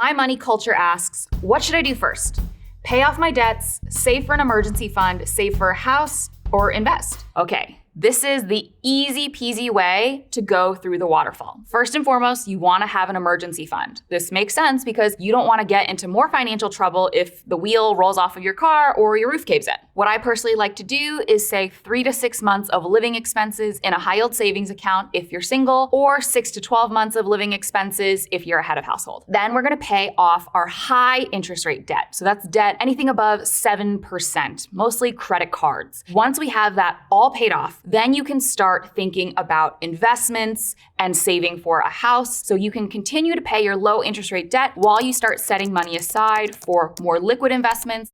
My money culture asks, what should I do first? Pay off my debts, save for an emergency fund, save for a house, or invest? Okay. This is the easy peasy way to go through the waterfall. First and foremost, you want to have an emergency fund. This makes sense because you don't want to get into more financial trouble if the wheel rolls off of your car or your roof caves in. What I personally like to do is say 3 to 6 months of living expenses in a high yield savings account if you're single, or 6 to 12 months of living expenses if you're a head of household. Then we're going to pay off our high interest rate debt. So that's debt anything above 7%, mostly credit cards. Once we have that all paid off, then you can start thinking about investments and saving for a house so you can continue to pay your low interest rate debt while you start setting money aside for more liquid investments